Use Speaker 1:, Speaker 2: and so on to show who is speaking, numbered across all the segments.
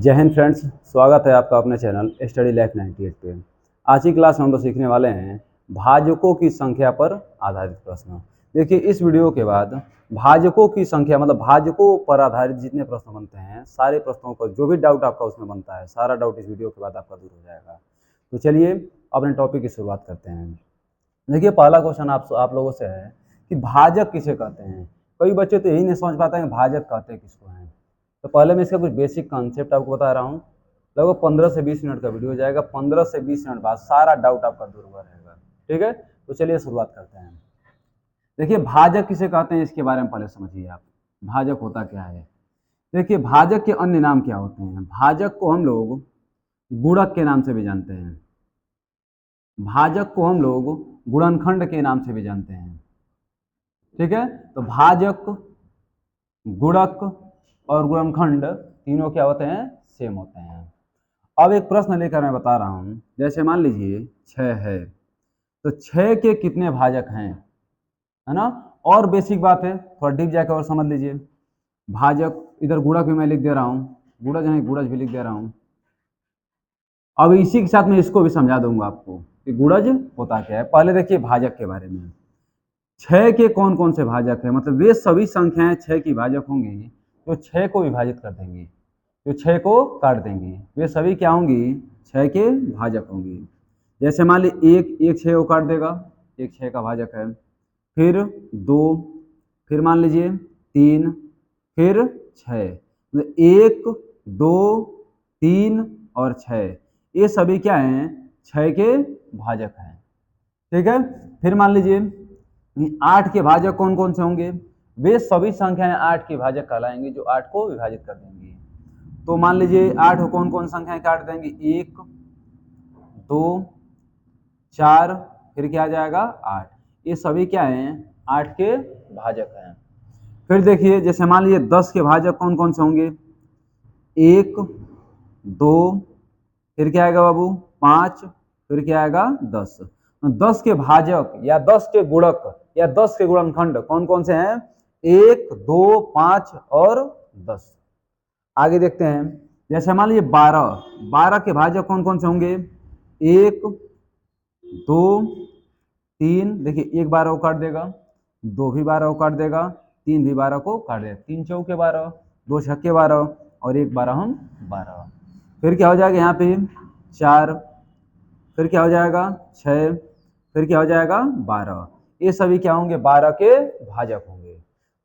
Speaker 1: जय हिंद फ्रेंड्स, स्वागत है आपका अपने चैनल स्टडी लाइफ 98 पे। आज की क्लास में हम लोग सीखने वाले हैं भाजकों की संख्या पर आधारित प्रश्न। देखिए, इस वीडियो के बाद भाजकों की संख्या मतलब भाजकों पर आधारित जितने प्रश्न बनते हैं, सारे प्रश्नों का जो भी डाउट आपका उसमें बनता है, सारा डाउट इस वीडियो के बाद आपका दूर हो जाएगा। तो चलिए अपने टॉपिक की शुरुआत करते हैं। देखिए, पहला क्वेश्चन आप लोगों से है कि भाजक किसे कहते हैं। कई बच्चे तो यही नहीं समझ पाते हैं भाजक कहते किसको हैं। तो पहले मैं इसका कुछ बेसिक कॉन्सेप्ट आपको बता रहा हूँ। लगभग 15 से 20 मिनट का वीडियो हो जाएगा। 15 से 20 मिनट बाद सारा डाउट आपका दूर हुआ रहेगा। ठीक है, तो चलिए शुरुआत करते हैं। देखिए, भाजक किसे कहते हैं इसके बारे में पहले समझिए आप। भाजक होता क्या है। देखिए, भाजक के अन्य नाम क्या होते हैं। भाजक को हम लोग गुणक के नाम से भी जानते हैं। भाजक को हम लोग गुणनखंड के नाम से भी जानते हैं। ठीक है, तो भाजक, गुणक और गुणनखंड तीनों क्या होते हैं, सेम होते हैं। अब एक प्रश्न लेकर मैं बता रहा हूं। जैसे मान लीजिए 6 है, तो 6 के कितने भाजक हैं, है ना। और बेसिक बात है, थोड़ा डीप जाकर और समझ लीजिए। भाजक, इधर गुणक भी मैं लिख दे रहा हूं, गुणज है गुणज भी लिख दे रहा हूं। अब इसी के साथ मैं इसको भी समझा दूंगा आपको कि गुणज होता क्या है। पहले देखिए भाजक के बारे में। 6 के कौन कौन से भाजक है, मतलब वे सभी संख्याएं 6 की भाजक होंगी जो 6 को विभाजित कर देंगी, जो 6 को काट देंगी। वे सभी क्या होंगी, 6 के भाजक होंगी। जैसे मान ली एक 6 को काट देगा, एक 6 का भाजक है। फिर 2, फिर मान लीजिए 3, फिर 6। मतलब 1, 2, 3 और 6, ये सभी क्या हैं, 6 के भाजक हैं। ठीक है, फिर मान लीजिए 8 के भाजक कौन कौन से होंगे। वे सभी संख्याएं 8 के भाजक कहलाएंगे जो 8 को विभाजित कर देंगी। तो मान लीजिए 8 को कौन कौन संख्याएं काट देंगे, 1, 2, 4, फिर क्या आ जाएगा 8। ये सभी क्या हैं, 8 के भाजक हैं। फिर देखिए, जैसे मान लीजिए 10 के भाजक कौन कौन से होंगे, 1, 2, फिर क्या आएगा बाबू 5, फिर क्या आएगा 10। 10 के भाजक या 10 के गुणक या 10 के गुणनखंड कौन कौन से हैं, 1, 2, 5 और 10। आगे देखते हैं, जैसे मान लीजिए 12 के भाजक कौन कौन से होंगे, 1, 2, 3। देखिए 1 12 को काट देगा, 2 भी 12 को काट देगा, 3 भी 12 को काट देगा। 3 चौके 12, 2 छक्के 12 और 1 12 हम 12। फिर क्या हो जाएगा यहाँ पे 4, फिर क्या हो जाएगा 6, फिर क्या हो जाएगा 12। ये सभी क्या होंगे, 12 के भाजक होंगे।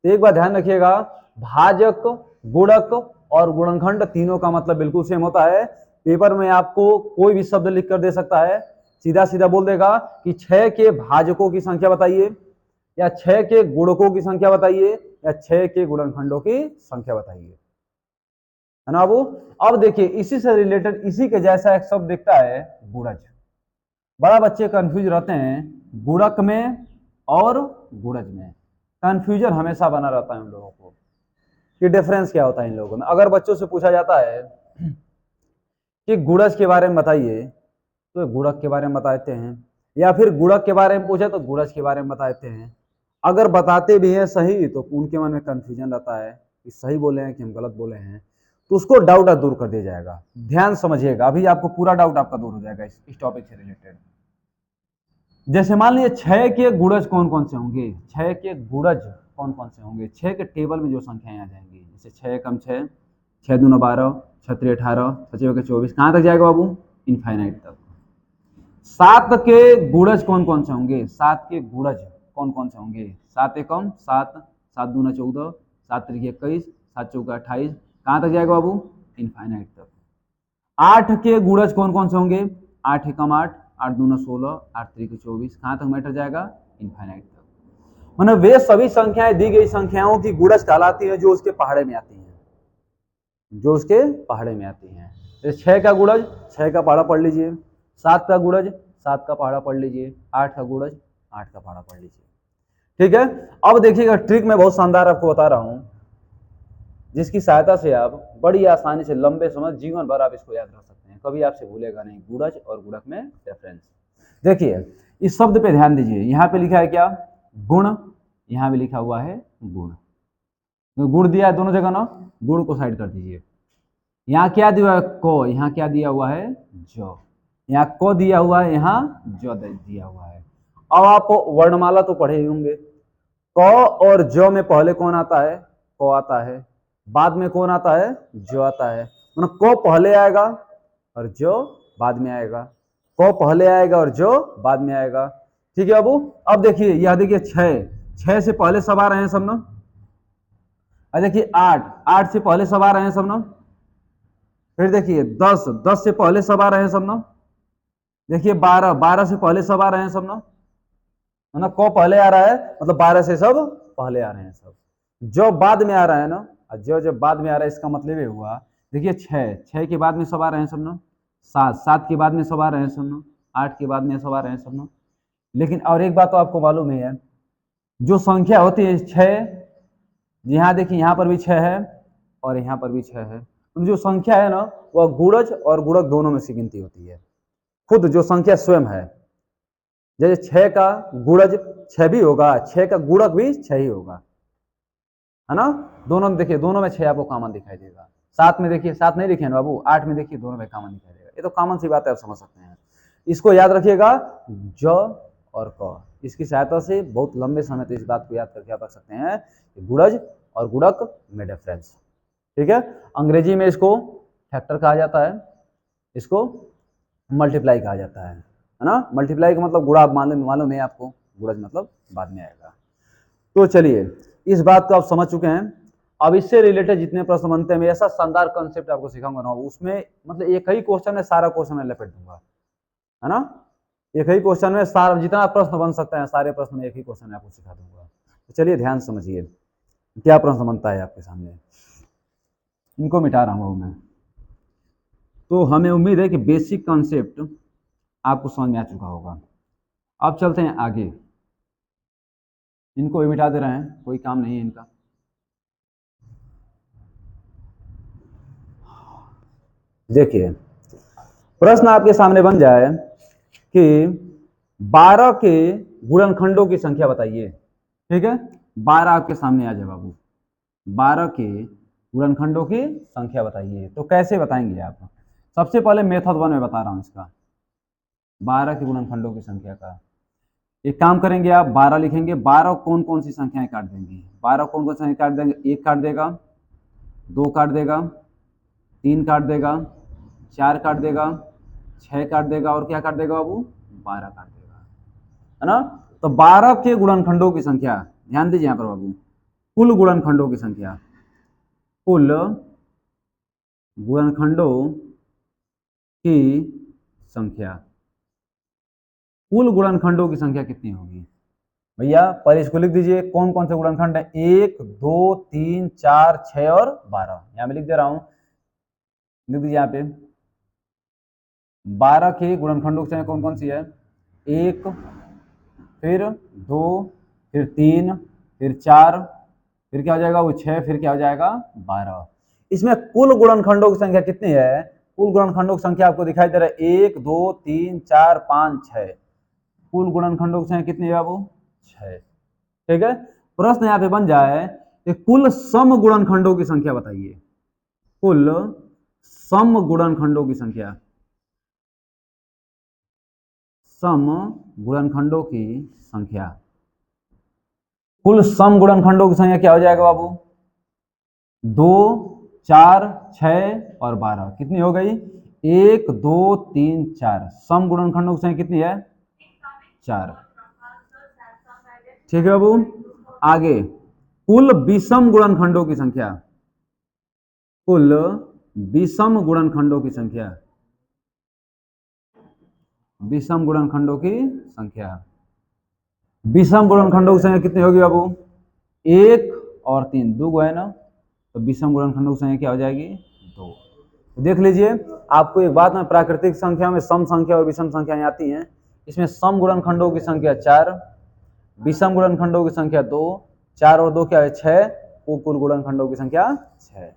Speaker 1: तो एक बार ध्यान रखिएगा, भाजक, गुणक और गुणनखंड तीनों का मतलब बिल्कुल सेम होता है। पेपर में आपको कोई भी शब्द लिख कर दे सकता है, सीधा सीधा बोल देगा कि 6 के भाजकों की संख्या बताइए, या 6 के गुणकों की संख्या बताइए, या 6 के गुणनखंडों की संख्या बताइए, है ना बाबू। अब देखिए, इसी से रिलेटेड इसी के जैसा एक शब्द दिखता है गुणज। बड़ा बच्चे कंफ्यूज रहते हैं गुणक में और गुणज में। कंफ्यूजन हमेशा बना रहता है उन लोगों को कि डिफरेंस क्या होता है इन लोगों में। अगर बच्चों से पूछा जाता है कि गुणज के बारे में बताइए, तो गुणक के बारे में बता देते हैं, या फिर गुणक के बारे में पूछे तो गुणज के बारे में बता देते हैं। अगर बताते भी हैं सही तो उनके मन में कंफ्यूजन रहता है कि सही बोले हैं कि हम गलत बोले हैं। तो उसको डाउट दूर कर दिया जाएगा। ध्यान समझिएगा, अभी आपको पूरा डाउट आपका दूर हो जाएगा इस टॉपिक से रिलेटेड। जैसे मान लीजिए 6 के गुणज कौन कौन से होंगे, 6 के गुणज कौन कौन से होंगे। 6 के टेबल में जो संख्याएं आ जाएंगी, जैसे 6 कम 6, 6 दूना 12, 6 3 18, 6 के 24, कहां तक जाएगा बाबू, इनफाइनाइट तक। 7 के गुणज कौन कौन से होंगे, 7 के गुणज कौन कौन से होंगे। 7 एकम 7, 7 दूना 14, 7 त्रिक 21, 7 चौका 28, कहां तक जाएगा बाबू, इनफाइनाइट तक। 8 के गुणज कौन कौन से होंगे, 8 एकम 8, 8 दूना 16, 8 त्रिक 24, कहां तक मैटर जाएगा, इनफाइनाइट तक। मतलब वे सभी संख्याएं दी गई संख्याओं की गुणज कहलाती है जो उसके पहाड़े में आती हैं, जो उसके पहाड़े में आती हैं। जैसे 6 का गुणज 6 का पहाड़ा पढ़ लीजिए, 7 का गुणज 7 का पहाड़ा पढ़ लीजिए, 8 का गुणज 8 का पहाड़ा पढ़ लीजिए। ठीक है, अब देखिएगा ट्रिक मैं बहुत शानदार आपको बता रहा हूं, जिसकी सहायता से आप बड़ी आसानी से लंबे समय जीवन भर आप इसको याद रख सकते हैं, कभी आपसे भूलेगा नहीं गुणज और गुणक में डिफरेंस। देखिए इस शब्द पे ध्यान दीजिए, यहाँ पे लिखा है क्या, गुण, यहाँ भी लिखा हुआ है गुण। तो गुण दिया है दोनों जगह ना, गुण को साइड कर दीजिए। यहाँ क्या दिया हुआ है को, यहाँ क्या दिया हुआ है जो, यहाँ को दिया हुआ है, यहाँ जो दिया हुआ है। अब आप वर्णमाला तो पढ़े ही होंगे, क और जो में पहले कौन आता है, को आता है, बाद में कौन आता है, जो आता है। मतलब को पहले आएगा और जो बाद में आएगा, को पहले आएगा और जो बाद में आएगा। ठीक है बाबू। अब देखिए यह देखिए छह से पहले सब आ रहे हैं सब ना। और देखिए आठ से पहले सब आ रहे हैं सब ना। फिर देखिए 10 से पहले सब आ रहे हैं सब ना। देखिए 12 से पहले सब आ रहे हैं सब ना। है ना, को पहले आ रहा है मतलब 12 से सब पहले आ रहे हैं सब। जो बाद में आ रहा है ना, जो जब बाद में आ रहा है इसका मतलब ये हुआ, देखिए 6 के बाद में सब आ रहे हैं सब ना। 7 के बाद में सब आ रहे हैं सब ना। 8 के बाद में सब आ रहे हैं सब ना। लेकिन और एक बात तो आपको मालूम है, जो संख्या होती है 6, यहाँ देखिए यहाँ पर भी 6 है और यहाँ पर भी 6 है। तो जो संख्या है ना वह गुणज और गुणक दोनों में से गिनती होती है। खुद जो संख्या स्वयं है, जैसे 6 का गुणज 6 भी होगा, 6 का गुणक भी 6 ही होगा, है ना। दोनों में देखिए, दोनों में 6 आपको कॉमन दिखाई देगा। 7 में देखिए 7 नहीं लिखे ना बाबू, 8 में देखिए दोनों में कॉमन दिखाई देगा। ये तो कॉमन सी बात है, आप समझ सकते हैं। इसको याद रखिएगा, ज और क, इसकी सहायता से बहुत लंबे समय तक इस बात को याद करके आप रख सकते हैं कि गुणज और गुणक में डिफरेंस। ठीक है। अंग्रेजी में इसको फैक्टर कहा जाता है, इसको मल्टीप्लाई कहा जाता है ना। मल्टीप्लाई का मतलब गुणा मालूम है आपको, गुणज मतलब बाद में आएगा। तो चलिए इस बात को आप समझ चुके हैं। अब इससे रिलेटेड जितने प्रश्न बनते हैं, मैं ऐसा शानदार कॉन्सेप्ट आपको सिखाऊंगा ना, उसमें मतलब एक ही क्वेश्चन में सारा क्वेश्चन में लपेट दूंगा, है ना। एक ही क्वेश्चन में सारा जितना प्रश्न बन सकता है, सारे प्रश्न में एक ही क्वेश्चन में आपको सिखा दूंगा। तो चलिए ध्यान समझिए क्या प्रश्न बनता है आपके सामने। इनको मिटा रहा हूँ मैं। तो हमें उम्मीद है कि बेसिक कॉन्सेप्ट आपको समझ में आ चुका होगा। अब चलते हैं आगे। इनको भी मिटा दे रहे हैं, कोई काम नहीं है इनका। देखिए प्रश्न आपके सामने बन जाए कि 12 के गुणनखंडों की संख्या बताइए। ठीक है, 12 आपके सामने आ जाए बाबू, 12 के गुणनखंडों की संख्या बताइए। तो कैसे बताएंगे आप? सबसे पहले मेथड 1 में बता रहा हूं इसका, 12 के गुणनखंडों की संख्या का। एक काम करेंगे, आप 12 लिखेंगे, 12 कौन कौन सी संख्याएं काट देंगे? 12 कौन कौन सी संख्या काट देंगे? 1 काट देगा, 2 काट देगा, 3 काट देगा, 4 काट देगा, 6 काट देगा और क्या काट देगा बाबू? 12 काट देगा, है ना। तो 12 के गुणनखंडों की संख्या, ध्यान दीजिए यहाँ पर बाबू, कुल गुणनखंडों की संख्या, कुल गुणनखंडों की संख्या, कुल गुणनखंडों की संख्या कितनी होगी भैया? पर इसको लिख दीजिए कौन कौन से गुणनखंड है। 1 2 3 4 6 और 12, यहाँ मैं लिख दे रहा हूं, लिख दीजिए यहाँ पे। 12 के गुणनखंडों की संख्या कौन कौन सी है? 1, फिर 2, फिर 3, फिर 4, फिर क्या हो जाएगा वो 6, फिर क्या हो जाएगा 12। इसमें कुल गुणनखंडों की संख्या कितनी है? कुल गुणनखंडों की संख्या आपको दिखाई दे रहा है 1 2 3 4 5 6। कुल गुणनखंडों की संख्या कितनी है बाबू? 6। ठीक है। प्रश्न यहाँ पे बन जाए कि कुल सम गुणनखंडों की संख्या बताइए। कुल सम गुणनखंडों की संख्या, सम गुणनखंडों की संख्या, कुल सम गुणनखंडों की संख्या क्या हो जाएगा बाबू? 2 4 6 और 12 कितनी हो गई? 1 2 3 4। सम गुणनखंडों की संख्या कितनी है? 4। ठीक है बाबू। आगे कुल विषम गुणनखंडों की संख्या, कुल विषम गुणनखंडों की संख्या, विषम गुणनखंडों की संख्या, विषम गुणनखंडों की संख्या कितनी होगी बाबू? 1 और 3, 2 है ना, तो विषम गुणनखंडों की संख्या क्या हो जाएगी? 2। तो देख लीजिए, आपको एक बात में, प्राकृतिक संख्या में सम संख्या और विषम संख्याएं आती हैं। इसमें सम गुणनखंडों की संख्या 4, विषम गुणनखंडों की संख्या 2, 4 और 2 क्या है? 6, कुल गुणनखंडों की संख्या 6।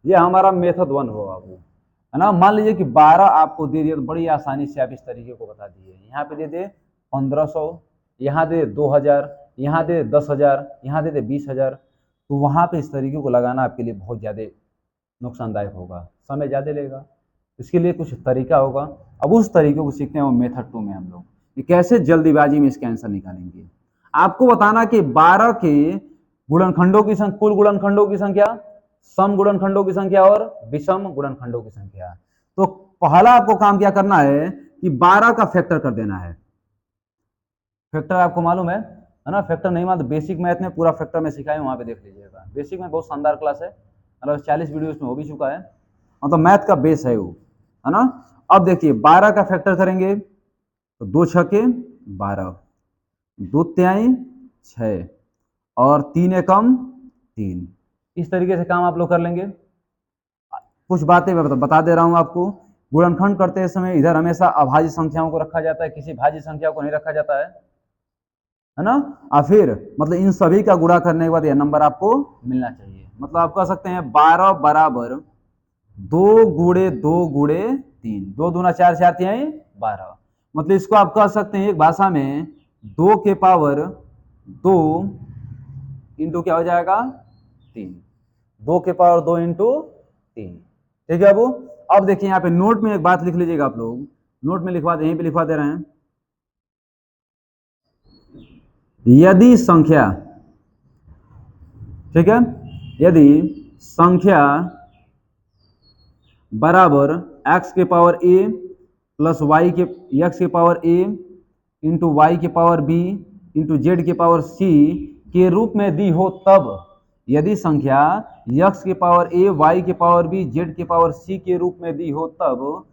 Speaker 1: ये हमारा मेथड 1 हो बाबू, है ना। मान लीजिए कि 12 आपको दे दिया, तो बड़ी आसानी से आप इस तरीके को बता दिए। यहाँ पे दे दे 1500, यहाँ दे 2000, यहाँ दे 10,000, यहाँ दे 20,000, तो वहाँ पे इस तरीके को लगाना आपके लिए बहुत ज़्यादा नुकसानदायक होगा, समय ज़्यादा लेगा। इसके लिए कुछ तरीका होगा। अब उस तरीके को सीखते हैं वो मेथड 2 में हम लोग कि कैसे जल्दीबाजी में इसके आंसर निकालेंगे। आपको बताना कि 12 के गुणनखंडों की संख्या, कुल गुणनखंडों की संख्या, सम गुणनखंडों की संख्या और विषम गुणनखंडों की संख्या। तो पहला आपको काम क्या करना है कि 12 का फैक्टर कर देना है। फैक्टर आपको मालूम है ना? फैक्टर नहीं मालूम तो बेसिक मैथ में पूरा फैक्टर में सिखाया, वहां पे देख लीजिएगा। बेसिक में बहुत शानदार क्लास है, मतलब 40 वीडियो में हो भी चुका है, मतलब मैथ का बेस है वो, है ना। अब देखिए 12 का फैक्टर करेंगे तो 2 छके 12, 2 तिहाई 6 और 3 एकम 3। इस तरीके से काम आप लोग कर लेंगे। कुछ बातें मैं बता दे रहा हूं आपको। गुणनखंड करते समय इधर हमेशा अभाज्य संख्याओं को रखा जाता है, किसी भाज्य संख्या को नहीं रखा जाता है ना। और फिर मतलब इन सभी का गुणा करने के बाद यह नंबर आपको मिलना चाहिए। मतलब आप कह सकते हैं 12 बराबर 2 गुणे 2 गुणे 3, 2 दूना 4, 4 तिहाई 12। मतलब इसको आप कह सकते हैं एक भाषा में 2 के पावर 2 इंटू क्या हो जाएगा 3, 2 के पावर 2 इंटू 3। ठीक है बाबू। अब देखिए यहाँ पे नोट में एक बात लिख लीजिएगा आप लोग, नोट में लिखवा यहीं पे लिखवा दे रहे हैं। यदि संख्या, ठीक है, यदि संख्या बराबर x के पावर a प्लस वाई के x के पावर a इंटू वाई के पावर b इंटू जेड के पावर c के रूप में दी हो तब, यदि संख्या x के पावर a y के पावर b z के पावर c के रूप में दी हो तब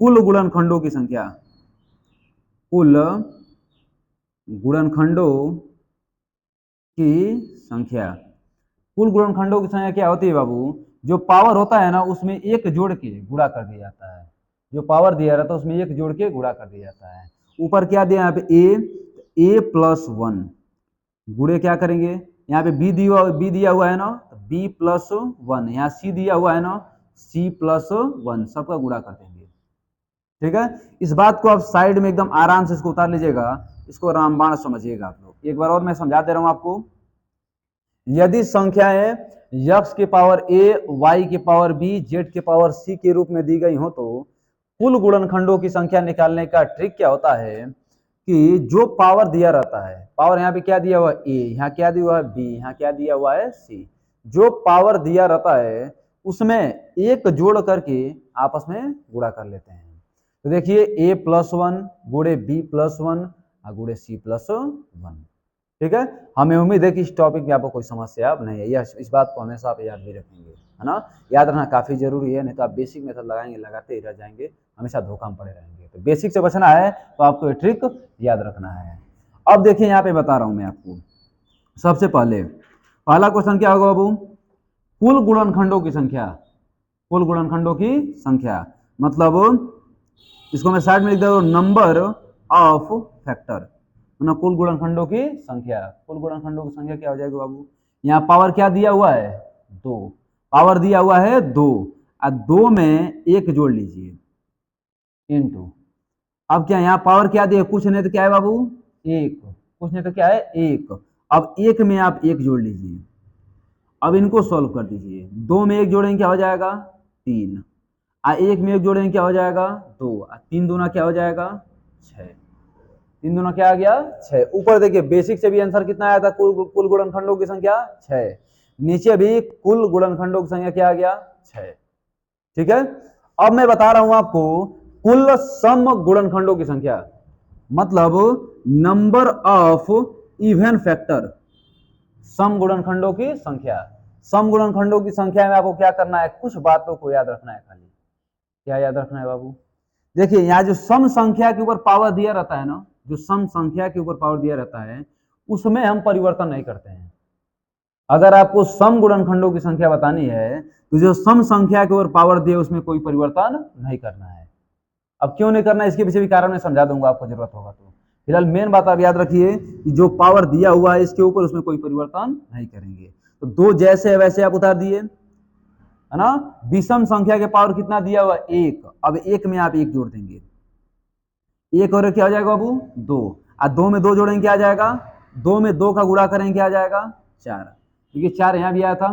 Speaker 1: कुल गुणनखंडों की संख्या, कुल गुणनखंडों की संख्या, कुल गुणनखंडों की संख्या क्या होती है बाबू? जो पावर होता है ना उसमें एक जोड़ के गुणा कर दिया जाता है। जो पावर दिया रहता है उसमें एक जोड़ के गुणा कर दिया जाता है। ऊपर क्या दिया यहाँ पे a प्लस 1 गुणे क्या करेंगे, यहाँ पे b दिया हुआ है ना, b प्लस 1, यहाँ c दिया हुआ है ना, c प्लस 1, सबका गुणा कर देंगे। ठीक है, इस बात को आप साइड में एकदम आराम से इसको उतार लीजिएगा, इसको रामबाण समझिएगा आप लोग। एक बार और मैं समझा दे रहा हूं आपको। यदि संख्याएं x के पावर a, y के पावर b, z के पावर c के रूप में दी गई हो तो कुल गुणनखंडों की संख्या निकालने का ट्रिक क्या होता है कि जो पावर दिया रहता है, पावर यहाँ पे क्या दिया हुआ है a, यहाँ क्या दिया हुआ है b, यहाँ क्या दिया हुआ है c, जो पावर दिया रहता है उसमें एक जोड़ करके आपस में गुणा कर लेते हैं। तो देखिए a प्लस 1 गुणे b प्लस 1 और गुणे c प्लस 1। ठीक है, हमें उम्मीद है कि इस टॉपिक में आपको कोई समस्या अब नहीं है, या इस बात को हमेशा आप याद भी रखेंगे, है ना। याद रखना काफी जरूरी है, नहीं तो आप बेसिक मेथड लगाएंगे लगाते ही रह जाएंगे, हमेशा धोखा में पड़े रहेंगे। तो बेसिक से बचना है तो आपको ये ट्रिक याद रखना है। अब देखिए यहाँ पे बता रहा हूं मैं आपको, सबसे पहला क्वेश्चन क्या होगा बाबू? कुल गुणनखंडों की संख्या, कुल गुणनखंडों की संख्या मतलब इसको मैं साइड में लिख दे रहा हूं, नंबर ऑफ फैक्टर, ना कुल गुणनखंडों की संख्या। कुल गुणनखंडों की संख्या क्या हो जाएगी बाबू? यहाँ पावर क्या दिया हुआ है 2, पावर दिया हुआ है 2 और 2 में एक जोड़ लीजिए इनटू, अब क्या यहाँ पावर क्या दिया, कुछ नहीं तो क्या है बाबू 1, कुछ नहीं तो क्या है 1। अब 1 में आप 1 जोड़ लीजिए, अब इनको सॉल्व कर दीजिए। 2 में 1 जोड़ेंगे क्या हो जाएगा 3, और 1 में 1 जोड़ेंगे क्या हो जाएगा 2, 3 दूना क्या हो जाएगा 6, 3 दूना क्या आ गया 6। ऊपर देखिए बेसिक से भी आंसर कितना आया था, कुल गुणनखंडों की संख्या 6, नीचे भी कुल गुणनखंडों की संख्या क्या आ गया 6। ठीक है, अब मैं बता रहा हूं आपको कुल सम गुणनखंडों की संख्या, मतलब नंबर ऑफ इवन फैक्टर, सम गुणनखंडों की संख्या। सम गुणनखंडों की संख्या में आपको क्या करना है, कुछ बातों को याद रखना है। खाली क्या याद रखना है बाबू? देखिए यहाँ जो सम संख्या के ऊपर पावर दिया रहता है ना, जो सम संख्या के ऊपर पावर दिया रहता है उसमें हम परिवर्तन नहीं करते हैं। अगर आपको सम गुणनखंडों की संख्या बतानी है तो जो सम संख्या के ऊपर पावर दिए उसमें कोई परिवर्तन नहीं करना है। अब क्यों नहीं करना है इसके पीछे भी कारण मैं समझा दूंगा आपको जरूरत होगा तो। फिलहाल मेन बात आप याद रखिए कि जो पावर दिया हुआ है इसके ऊपर उसमें कोई परिवर्तन नहीं करेंगे। तो 2 जैसे है वैसे आप उतार दिए, है ना। विषम संख्या के पावर कितना दिया हुआ 1, अब 1 में आप 1 जोड़ देंगे, 1 और क्या हो जाएगा बाबू 2, और 2 में 2 जोड़ेंगे क्या आ जाएगा, 2 में 2 का गुणा करेंगे क्या आ जाएगा 4, क्योंकि 4 यहां भी आया था,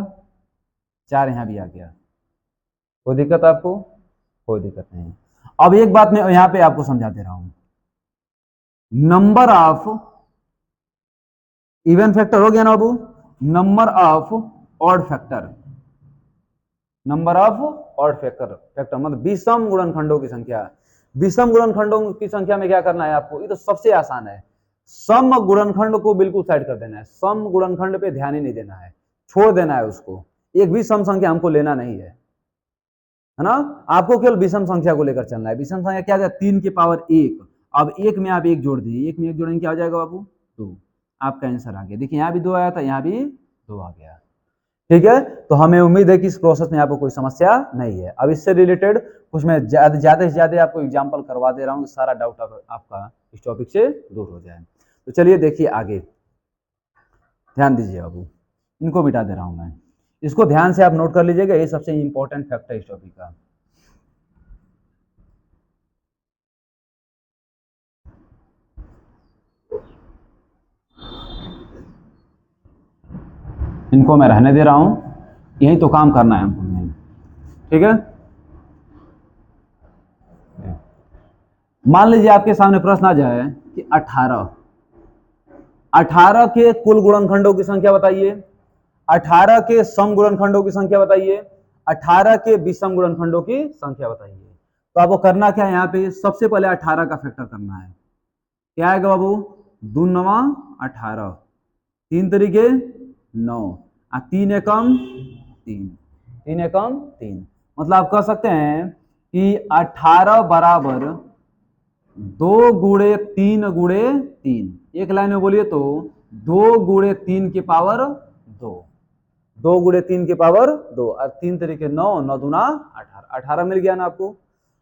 Speaker 1: 4 यहां भी आ गया। कोई दिक्कत आपको? कोई दिक्कत नहीं। अब एक बात मैं यहां पे आपको समझा दे रहा हूं, नंबर ऑफ इवन फैक्टर हो गया ना बाबू, number of odd factor, number of odd factor factor मतलब विषम गुणनखंडों की संख्या। विषम गुणनखंडों की संख्या में क्या करना है आपको, ये तो सबसे आसान है, सम गुणनखंड को बिल्कुल साइड कर देना है, सम गुणनखंड पे ध्यान ही नहीं देना है, छोड़ देना है उसको, एक भी सम संख्या हमको लेना नहीं है ना। आपको केवल विषम संख्या को लेकर चलना है। विषम संख्या क्या है, 3 की पावर 1। अब एक में आप एक जोड़ दीजिए, एक में एक जोड़ेंगे क्या हो जाएगा बाबू, 2। आपका आंसर आ गया। देखिए यहाँ भी 2 आया था, यहाँ भी 2 आ गया। ठीक है, तो हमें उम्मीद है कि इस प्रोसेस में आपको कोई समस्या नहीं है। अब इससे रिलेटेड कुछ मैं ज्यादा से ज्यादा आपको एग्जांपल करवा दे रहा हूँ, सारा डाउट आपका इस टॉपिक से दूर हो जाए। तो चलिए देखिए आगे, ध्यान दीजिए बाबू, इनको मिटा दे रहा हूं मैं, इसको ध्यान से आप नोट कर लीजिएगा, ये सबसे इंपॉर्टेंट फैक्ट है इस टॉपिक का। इनको मैं रहने दे रहा हूं, यही तो काम करना है हमको। ठीक है, मान लीजिए आपके सामने प्रश्न आ जाए कि 18 के कुल गुणनखंडों की संख्या बताइए, 18 के सम गुणनखंडों की संख्या बताइए, 18 के विषम गुणनखंडों की संख्या बताइए। तो आपको करना क्या है, यहाँ पे सबसे पहले 18 का फैक्टर करना है। क्या आएगा बाबू, 2 9 18, 3 तरीके 9, 3 एकम 3, 3 एकम 3, मतलब आप कह सकते हैं कि 18 बराबर 2 गुणे 3 गुणे 3। एक लाइन में बोलिए तो 2 गुणे 3 की पावर 2, 2 गुणे 3 की पावर 2, और 3 तरीके 9, 9 दूना 18, 18 मिल गया ना आपको।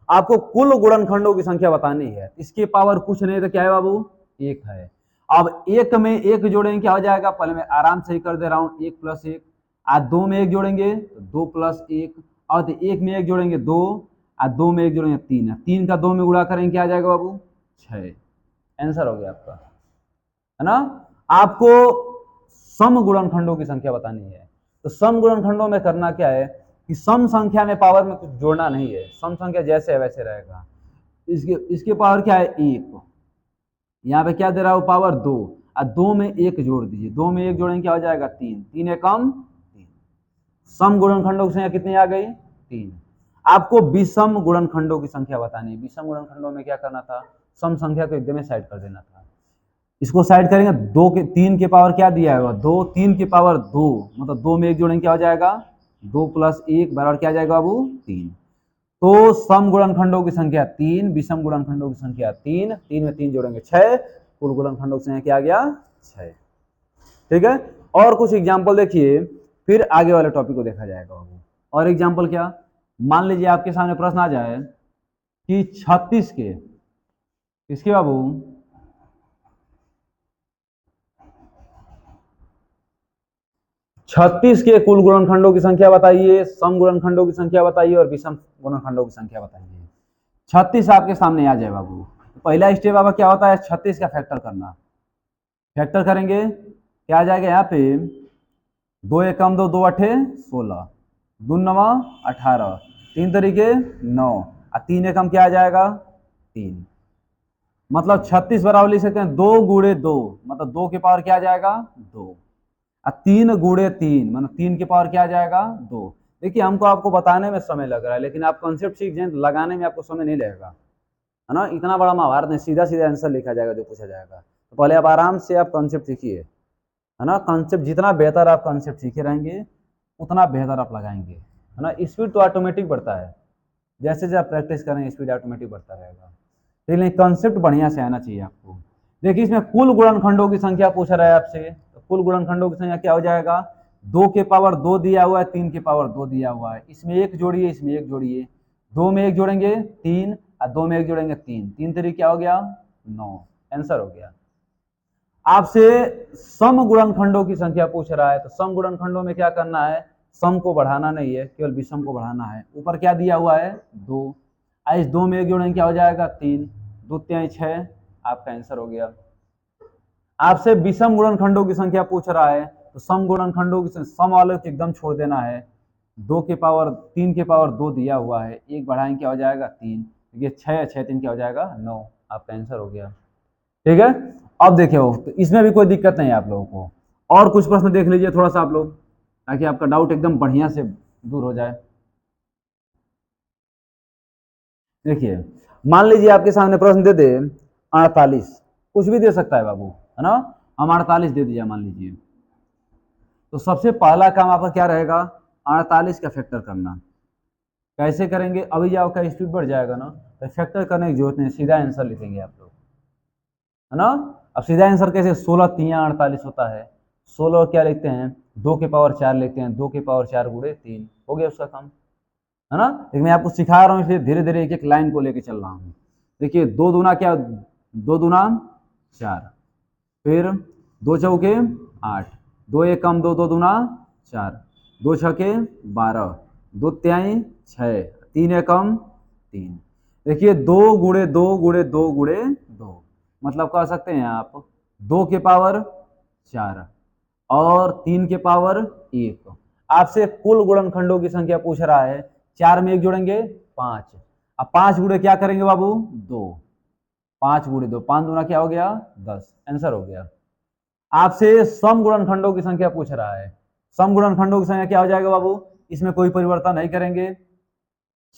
Speaker 1: आपको कुल गुणनखंडों की संख्या बतानी है, इसकी पावर कुछ नहीं तो क्या है बाबू, 1 है। अब एक में एक जोड़ेंगे क्या हो जाएगा, पहले मैं आराम से ही कर दे रहा हूं, 1 + 1, आज 2 में 1 जोड़ेंगे तो 2 + 1, और 1 में 1 जोड़ेंगे 2, और 2 में 1 जोड़ेंगे 3, 3 का 2 में गुणा करेंगे क्या आ जाएगा बाबू, 6। आंसर हो गया आपका, है ना। आपको सम गुणनखंडों की संख्या बतानी है, तो सम गुणनखंडों में करना क्या है कि सम संख्या में पावर में कुछ जोड़ना नहीं है, सम संख्या जैसे है वैसे रहेगा। इसके पावर क्या है, 1, यहाँ पे क्या दे रहा है पावर 2, और 2 में 1 जोड़ दीजिए, 2 में 1 जोड़ेंगे क्या हो जाएगा, 3, 3 एकम 3। सम गुणनखंडों की संख्या कितनी आ गई, 3। आपको विषम गुणनखंडों की संख्या बतानी है। विषम गुणनखंडों में क्या करना था, सम संख्या को एकदम साइड कर देना था। इसको साइड करेंगे, 3 के पावर क्या दिया है, 2, 3 की पावर 2, मतलब 2 में 1 जोड़ेंगे क्या हो जाएगा, 2 + 1 बराबर क्या आ जाएगा बाबू, 3। तो सम गुणनखंडों की संख्या 3, विषम गुणनखंडों की संख्या 3, 3 में 3 जोड़ेंगे 6, कुल गुणनखंडों की संख्या क्या आ गया, 6। ठीक है, और कुछ एग्जाम्पल देखिए, फिर आगे वाले टॉपिक को देखा जाएगा बाबू। और एग्जाम्पल क्या, मान लीजिए आपके सामने प्रश्न आ जाए कि 36 के, किसके बाबू, 36 के कुल गुणनखंडों की संख्या बताइए, सम गुणनखंडों की संख्या बताइए, और विषम गुणनखंडों की संख्या बताइए। 36 आपके सामने आ जाए बाबू, तो पहला स्टेप आपका क्या होता है, 36 का फैक्टर करना। फैक्टर करेंगे क्या आ जाएगा, यहाँ पे 2 एकम 2, 2 अठे 16, 2 9 18, 3 तरीके 9, और 3 एकम क्या आ जाएगा, 3। मतलब 36 बराबर लिख सकते हैं 2 गुणे 2, मतलब 2 के पावर क्या आ जाएगा, 2, और 3 गुणे 3, मतलब 3 के पावर क्या आ जाएगा, 2। देखिए हमको आपको बताने में समय लग रहा है, लेकिन आप कॉन्सेप्ट सीख जाए तो लगाने में आपको समय नहीं लगेगा, है ना। इतना बड़ा महाभारत नहीं, सीधा सीधा आंसर लिखा जाएगा जो पूछा जाएगा। तो पहले आप आराम से आप कॉन्सेप्ट सीखिए, है ना। कॉन्सेप्ट जितना बेहतर आप कॉन्सेप्ट सीखे रहेंगे उतना बेहतर आप लगाएंगे, है ना। स्पीड तो ऑटोमेटिक बढ़ता है, जैसे जैसे आप प्रैक्टिस करेंगे स्पीड ऑटोमेटिक बढ़ता रहेगा, लेकिन कॉन्सेप्ट बढ़िया से आना चाहिए आपको। देखिए इसमें कुल गुणनखंडों की संख्या पूछ रहा है आपसे, तो कुल गुणनखंडों की संख्या क्या हो जाएगा, 2 के पावर 2 दिया हुआ है, 3 के पावर 2 दिया हुआ है, इसमें 1 जोड़िए, इसमें 1 जोड़िए, 2 में 1 जोड़ेंगे 3, और 2 में 1 जोड़ेंगे 3, 3 तरीके क्या हो गया, 9। आंसर हो गया। आपसे सम गुणनखंडों की संख्या पूछ रहा है, तो सम गुणनखंडों में क्या करना है, सम को बढ़ाना नहीं है, केवल विषम को बढ़ाना है। ऊपर क्या दिया हुआ है, 2, इस 2 में 1 जोड़ेंगे क्या हो जाएगा, 3, 2 3 6, आपका आंसर हो गया। आपसे विषम गुणनखंडों की संख्या पूछ रहा है, तो सम गुणनखंडों की सम वाले को एकदम छोड़ देना है, 2 के पावर 3 के पावर 2 दिया हुआ है, एक बढ़ाएंगे क्या हो जाएगा 3, देखिए 6 6 3 क्या हो जाएगा 9, आपका आंसर हो गया। ठीक है, अब देखिए तो इसमें भी कोई दिक्कत नहीं है आप लोगों को। और कुछ प्रश्न देख लीजिए थोड़ा सा आप लोग, ताकि आपका डाउट एकदम बढ़िया से दूर हो जाए। देखिए मान लीजिए आपके सामने प्रश्न दे दे 48, कुछ भी दे सकता है बाबू, है ना, हम 48 दे दिया मान लीजिए, तो सबसे पहला काम आपका क्या रहेगा, 48 का फैक्टर करना। कैसे करेंगे, अभी जब आपका स्पीड बढ़ जाएगा ना तो फैक्टर करने की जरूरत नहीं, सीधा आंसर लिखेंगे आप लोग, है ना। अब सीधा आंसर कैसे, 16 तिया 48 होता है, 16 क्या लिखते हैं 2 के पावर 4 लिखते हैं, 2 के पावर 4 गुणे 3, हो गया उसका काम, है ना। लेकिन मैं आपको सिखा रहा हूँ इसलिए धीरे धीरे एक एक लाइन को लेके चल रहा हूँ। देखिए 2 दूना क्या, 2 दूना 4, फिर 2 चौके 8, 2 एक कम 2, 2 दूना 4, 2 छके 12, 2 त्याई 6, 3 एकम 3। देखिए 2 गुणे 2 गुणे 2 गुणे 2, मतलब कह सकते हैं आप 2 के पावर 4 और 3 के पावर 1। आपसे कुल गुणनखंडों की संख्या पूछ रहा है, 4 में 1 जोड़ेंगे 5, अब 5 गुणे क्या करेंगे बाबू 2, 5 गुणे 2, 5 दूना क्या हो गया 10, आंसर हो गया। आपसे सम गुणनखंडों की संख्या पूछ रहा है, सम गुणनखंडों की संख्या क्या हो जाएगा बाबू, इसमें कोई परिवर्तन नहीं करेंगे,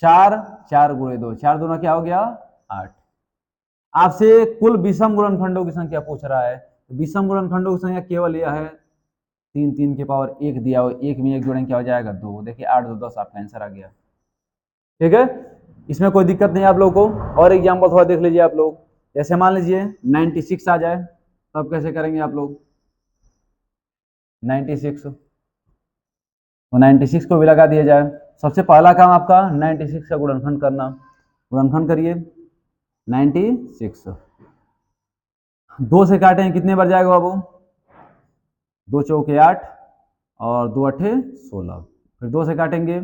Speaker 1: 4 4 गुणे 2, 4 दूना क्या हो गया 8। आपसे कुल विषम गुणनखंडों की संख्या पूछ रहा है, तो विषम गुणनखंडों की संख्या केवल यह है 3 3 के पावर 1 दिया हो, 1 में 1 जोड़ेंगे क्या हो जाएगा 2, देखिए 8 2 10, आपका आंसर आ गया। ठीक है, इसमें कोई दिक्कत नहीं है आप लोगों को। और एग्जाम्पल थोड़ा देख लीजिए आप लोग, जैसे मान लीजिए 96 आ जाए, तब कैसे करेंगे आप लोग, 96 तो 96 को भी लगा दिया जाए। सबसे पहला काम आपका 96 का गुणनखंड करना, गुणनखंड करिए 96, 2 से काटें कितने बार जाएगा बाबू, 2 चौके 8 और 2 अठे 16, फिर 2 से काटेंगे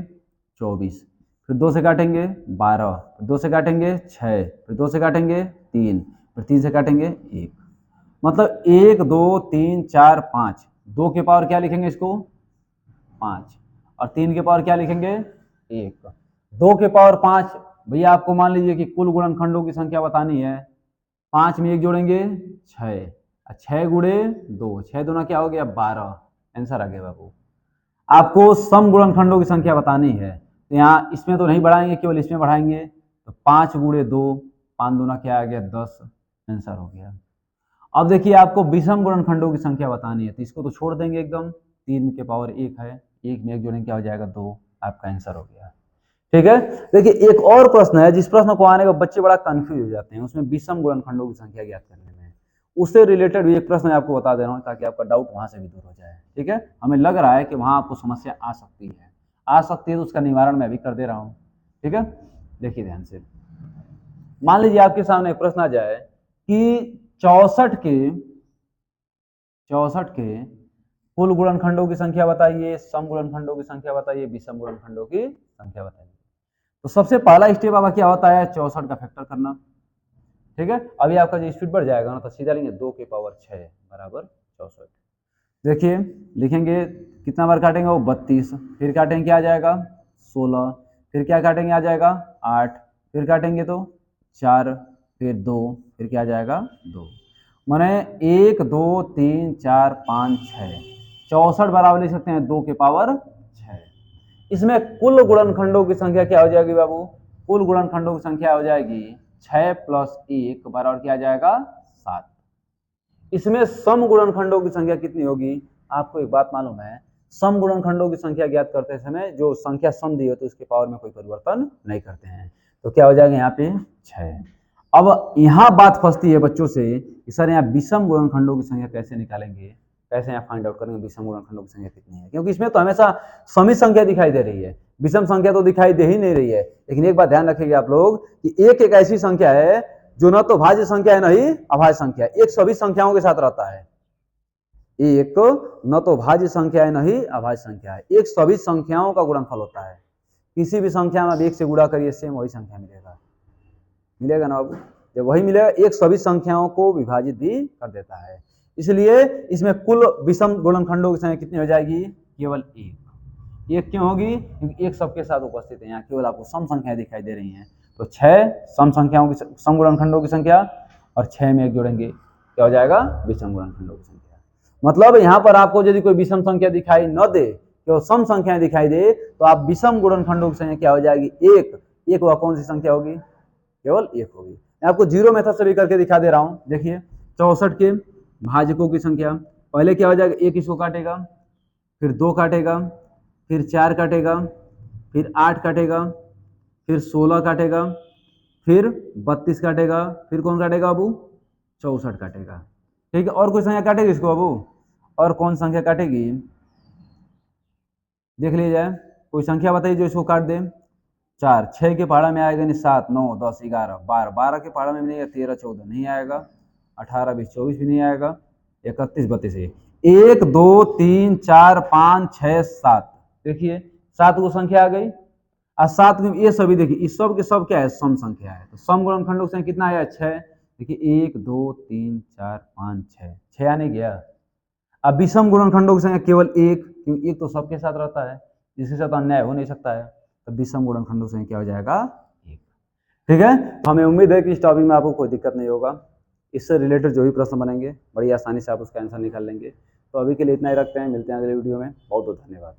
Speaker 1: 24, फिर 2 से काटेंगे 12, फिर 2 से काटेंगे 6, फिर 2 से काटेंगे 3, फिर 3 से काटेंगे 1, मतलब 1 2 3 4 5, 2 के पावर क्या लिखेंगे इसको 5 और 3 के पावर क्या लिखेंगे 1, 2 के पावर 5, भैया आपको मान लीजिए कि कुल गुणनखंडों की संख्या बतानी है, 5 में 1 जोड़ेंगे 6, 6 गुणे 2, 6 दूना क्या हो गया 12, आंसर आ गया बाबू। आपको सम गुणनखंडों की संख्या बतानी है, तो यहाँ इसमें तो नहीं बढ़ाएंगे, केवल इसमें बढ़ाएंगे, तो 5 गुणे 2, 5 दूना क्या आ गया 10, आंसर हो गया। अब देखिए आपको विषम गुणनखंडों की संख्या बतानी है, तो इसको तो छोड़ देंगे एकदम, 3 के पावर 1 है, 1 में 1 जोड़ेंगे क्या हो जाएगा 2, आपका आंसर हो गया। ठीक है, देखिए एक और प्रश्न है जिस प्रश्न को आने का बच्चे बड़ा कंफ्यूज हो जाते हैं, उसमें विषम गुणनखंडों की संख्या ज्ञात करने में, उससे रिलेटेड भी एक प्रश्न मैं आपको बता दे रहा हूँ ताकि आपका डाउट वहां से भी दूर हो जाए। ठीक है, हमें लग रहा है कि वहां आपको समस्या आ सकती है तो उसका निवारण मैं भी कर दे रहा हूँ। ठीक है, देखिए ध्यान से, मान लीजिए आपके सामने एक प्रश्न आ जाए कि 64 के कुल गुणनखंडों की संख्या बताइए, सम गुणनखंडों की संख्या बताइए, विषम गुणनखंडों की संख्या बताइए। तो सबसे पहला स्टेप आपका क्या होता है, 64 का फैक्टर करना। ठीक है, अभी आपका जो स्पीड बढ़ जाएगा ना तो सीधा लेंगे 2 के पावर 6 बराबर 64। देखिए लिखेंगे, कितना बार काटेंगे वो 32, फिर काटेंगे क्या आ जाएगा 16, फिर क्या काटेंगे आ जाएगा 8, फिर काटेंगे तो 4, फिर 2, फिर क्या आ जाएगा 2, माने 1 2 3 4 5 6, 64 बराबर लिख सकते हैं 2 के पावर 6। इसमें कुल गुणनखंडों की संख्या क्या हो जाएगी बाबू, कुल गुणनखंडों की संख्या हो जाएगी 6 प्लस 1 बराबर क्या आ जाएगा 7। इसमें सम गुणनखंडों की संख्या कितनी होगी, आपको एक बात मालूम है, सम गुणनखंडों की संख्या ज्ञात करते समय जो संख्या सम दी हो तो उसके पावर में कोई परिवर्तन नहीं करते हैं, तो क्या हो जाएगा यहाँ पे 6। अब यहाँ बात फंसती है बच्चों से कि सर यहाँ विषम गुणनखंडों की संख्या कैसे निकालेंगे, कैसे यहाँ फाइंड आउट करेंगे विषम गुणनखंडों की संख्या कितनी है, क्योंकि इसमें तो हमेशा समी संख्या दिखाई दे रही है, विषम संख्या तो दिखाई दे ही नहीं रही है। लेकिन एक बात ध्यान रखिएगा आप लोग कि एक एक ऐसी संख्या है जो न तो भाज्य संख्या है न ही अभाज्य संख्या, एक सभी संख्याओं के साथ रहता है, एक न तो भाज्य संख्या है न ही अभाज्य संख्या है, एक सभी संख्याओं का गुणनफल होता है। किसी भी संख्या में आप 1 से गुणा करिए सेम वही संख्या मिलेगा, मिलेगा ना बाबू, जब वही मिलेगा एक सभी संख्याओं को विभाजित भी कर देता है। इसलिए इसमें कुल विषम गुणनखंडों की संख्या कितनी हो जाएगी, केवल 1। एक क्यों होगी? क्योंकि एक सबके साथ उपस्थित है, यहाँ केवल आपको सम संख्याएं दिखाई दे रही हैं। तो 6 सम संख्याओं की सम गुणनखंडों की संख्या और 6 में एक जोड़ेंगे, क्या हो जाएगा? विषम गुणनखंडों की संख्या। मतलब यहाँ पर आपको यदि कोई विषम संख्या दिखाई न दे, केवल सम संख्याएं दिखाई दे, तो आप विषम गुणनखंडों की संख्या क्या हो जाएगी? एक वह कौन सी संख्या होगी? केवल एक होगी। मैं आपको जीरो मेथड से भी करके दिखा दे रहा हूं। देखिए 64 के भाजकों की संख्या, पहले क्या हो जाएगा? एक इसको काटेगा, फिर 2 काटेगा, फिर 4 काटेगा, फिर 8 काटेगा, फिर 16 काटेगा, फिर 32 काटेगा, फिर कौन काटेगा अबू? 64 काटेगा। ठीक है, और कोई संख्या काटेगी इसको अबू? और कौन संख्या काटेगी? देख लीजिए जाए, कोई संख्या बताइए जो इसको काट दे। 4, 6 के पहाड़ा में आएगा नहीं, 7, 9, 10, 11, 12, 12 के पहाड़ा में भी नहीं है, 13, 14 नहीं आएगा, 18, 20, 24 भी नहीं आएगा, 31, 32 है। 1, 2, 3, 4, 5, 6, 7। देखिए 7 को संख्या आ गई। और 7 में ये सभी देखिए, इस सब के सब क्या है? सम संख्या है। तो सम गुणनखंडों से कितना आया? 6। देखिए 1, 2, 3, 4, 5, 6, 6 आने गया। अब विषम गुणनखंडों की संख्या केवल एक, क्योंकि एक तो सबके साथ रहता है, जिसके साथ अन्याय हो नहीं सकता है। तो विषम गुणनखंडों से क्या हो जाएगा? एक। ठीक है, तो हमें उम्मीद है कि इस टॉपिक में आपको कोई दिक्कत नहीं होगा। इससे रिलेटेड जो भी प्रश्न बनेंगे बड़ी आसानी से आप उसका आंसर निकाल लेंगे। तो अभी के लिए इतना ही रखते हैं, मिलते हैं अगले वीडियो में। बहुत बहुत धन्यवाद।